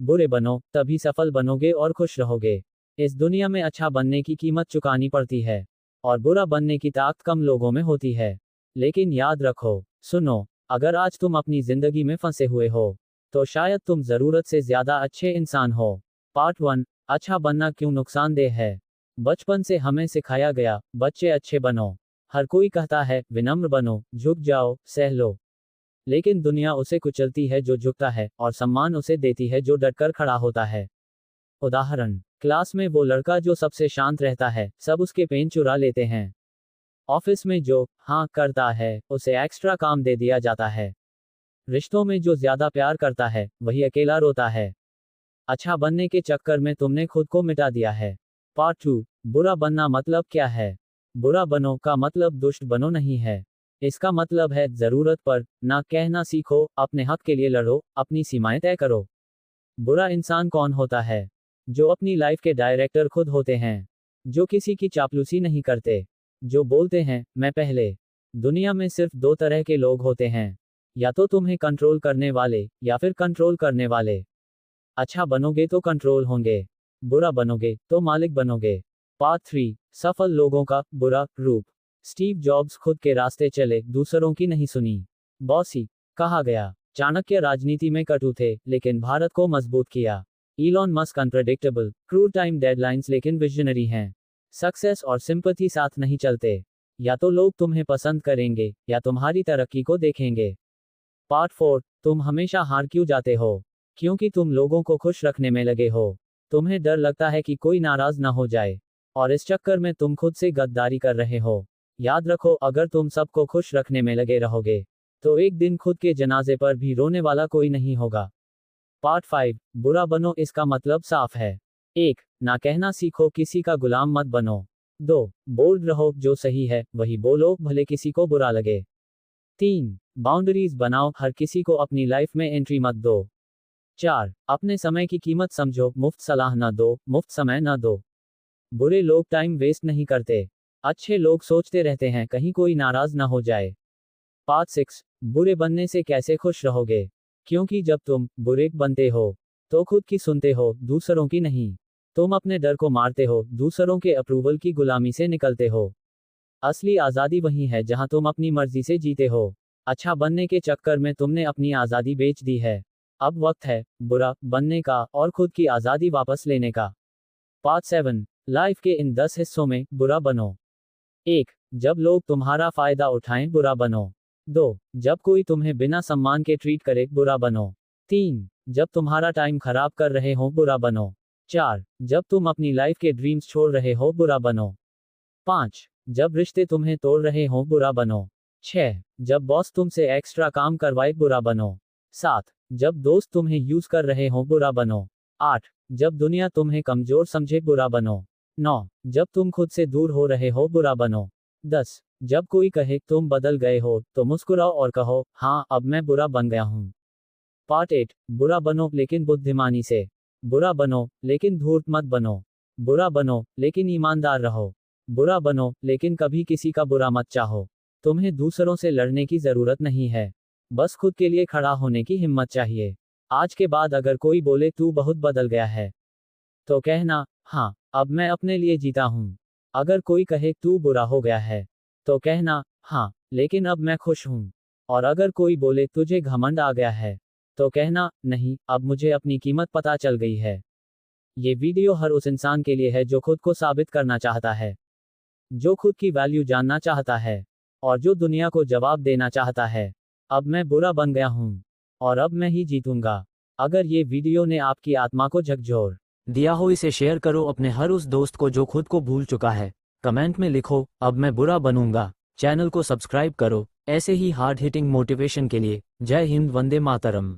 बुरे बनो, तभी सफल बनोगे और खुश रहोगे। इस दुनिया में अच्छा बनने की कीमत चुकानी पड़ती है, और बुरा बनने की ताकत कम लोगों में होती है। लेकिन याद रखो, सुनो, अगर आज तुम अपनी जिंदगी में फंसे हुए हो, तो शायद तुम जरूरत से ज्यादा अच्छे इंसान हो। पार्ट 1, अच्छा बनना क्यों नुकसानदेह है। बचपन से हमें सिखाया गया, बच्चे अच्छे बनो। हर कोई कहता है, विनम्र बनो, झुक जाओ, सह लो। लेकिन दुनिया उसे कुचलती है जो झुकता है, और सम्मान उसे देती है जो डटकर खड़ा होता है। उदाहरण, क्लास में वो लड़का जो सबसे शांत रहता है, सब उसके पेन चुरा लेते हैं। ऑफिस में जो हाँ करता है, उसे एक्स्ट्रा काम दे दिया जाता है। रिश्तों में जो ज्यादा प्यार करता है, वही अकेला रोता है। अच्छा बनने के चक्कर में तुमने खुद को मिटा दिया है। पार्ट 2, बुरा बनना मतलब क्या है। बुरा बनो का मतलब दुष्ट बनो नहीं है। इसका मतलब है जरूरत पर ना कहना सीखो, अपने हक के लिए लड़ो, अपनी सीमाएं तय करो। बुरा इंसान कौन होता है? जो अपनी लाइफ के डायरेक्टर खुद होते हैं, जो किसी की चापलूसी नहीं करते, जो बोलते हैं मैं पहले। दुनिया में सिर्फ दो तरह के लोग होते हैं, या तो तुम्हें कंट्रोल करने वाले, या फिर कंट्रोल करने वाले। अच्छा बनोगे तो कंट्रोल होंगे, बुरा बनोगे तो मालिक बनोगे। पार्ट 3, सफल लोगों का बुरा रूप। स्टीव जॉब्स खुद के रास्ते चले, दूसरों की नहीं सुनी। बॉसी कहा गया। चाणक्य राजनीति में कटु थे, लेकिन भारत को मजबूत किया। इलॉन मस्क अनप्रेडिक्टेबल, क्रूर टाइम डेडलाइंस लेकिन विजनरी हैं। सक्सेस और सिंपैथी साथ नहीं चलते। या तो लोग तुम्हें पसंद करेंगे, या तुम्हारी तरक्की को देखेंगे। पार्ट 4, तुम हमेशा हार क्यों जाते हो? क्योंकि तुम लोगों को खुश रखने में लगे हो। तुम्हें डर लगता है कि कोई नाराज ना हो जाए, और इस चक्कर में तुम खुद से गद्दारी कर रहे हो। याद रखो, अगर तुम सबको खुश रखने में लगे रहोगे, तो एक दिन खुद के जनाजे पर भी रोने वाला कोई नहीं होगा। पार्ट 5, बुरा बनो इसका मतलब साफ है। 1, ना कहना सीखो, किसी का गुलाम मत बनो। 2, बोल्ड रहो, जो सही है वही बोलो, भले किसी को बुरा लगे। 3, बाउंड्रीज बनाओ, हर किसी को अपनी लाइफ में एंट्री मत दो। 4, अपने समय की कीमत समझो, मुफ्त सलाह न दो, मुफ्त समय न दो। बुरे लोग टाइम वेस्ट नहीं करते, अच्छे लोग सोचते रहते हैं कहीं कोई नाराज ना हो जाए। पार्ट 6, बुरे बनने से कैसे खुश रहोगे। क्योंकि जब तुम बुरे बनते हो, तो खुद की सुनते हो, दूसरों की नहीं। तुम अपने डर को मारते हो, दूसरों के अप्रूवल की गुलामी से निकलते हो। असली आज़ादी वही है जहां तुम अपनी मर्जी से जीते हो। अच्छा बनने के चक्कर में तुमने अपनी आज़ादी बेच दी है। अब वक्त है बुरा बनने का और खुद की आज़ादी वापस लेने का। पार्ट 7, लाइफ के इन 10 हिस्सों में बुरा बनो। 1, जब लोग तुम्हारा फायदा उठाएं, बुरा बनो। 2, जब कोई तुम्हें बिना सम्मान के ट्रीट करे, बुरा बनो। 3, जब तुम्हारा टाइम खराब कर रहे हो, बुरा बनो। 4, जब तुम अपनी लाइफ के ड्रीम्स छोड़ रहे हो, बुरा बनो। 5, जब रिश्ते तुम्हें तोड़ रहे हो, बुरा बनो। 6, जब बॉस तुमसे एक्स्ट्रा काम करवाए, बुरा बनो। 7, जब दोस्त तुम्हें यूज कर रहे हो, बुरा बनो। 8, जब दुनिया तुम्हें कमजोर समझे, बुरा बनो। 9, जब तुम खुद से दूर हो रहे हो, बुरा बनो। 10, जब कोई कहे तुम बदल गए हो, तो मुस्कुराओ और कहो, हाँ अब मैं बुरा बन गया हूँ। पार्ट 8, बुरा बनो लेकिन बुद्धिमानी से। बुरा बनो लेकिन धूर्त मत बनो। बुरा बनो लेकिन ईमानदार रहो। बुरा बनो लेकिन कभी किसी का बुरा मत चाहो। तुम्हें दूसरों से लड़ने की जरूरत नहीं है, बस खुद के लिए खड़ा होने की हिम्मत चाहिए। आज के बाद अगर कोई बोले तू बहुत बदल गया है, तो कहना, हाँ अब मैं अपने लिए जीता हूँ। अगर कोई कहे तू बुरा हो गया है, तो कहना, हाँ लेकिन अब मैं खुश हूँ। और अगर कोई बोले तुझे घमंड आ गया है, तो कहना, नहीं अब मुझे अपनी कीमत पता चल गई है। ये वीडियो हर उस इंसान के लिए है जो खुद को साबित करना चाहता है, जो खुद की वैल्यू जानना चाहता है, और जो दुनिया को जवाब देना चाहता है, अब मैं बुरा बन गया हूँ, और अब मैं ही जीतूंगा। अगर ये वीडियो ने आपकी आत्मा को झकझोर दिया हो, इसे शेयर करो अपने हर उस दोस्त को जो खुद को भूल चुका है। कमेंट में लिखो, अब मैं बुरा बनूंगा। चैनल को सब्सक्राइब करो ऐसे ही हार्ड हिटिंग मोटिवेशन के लिए। जय हिंद, वंदे मातरम।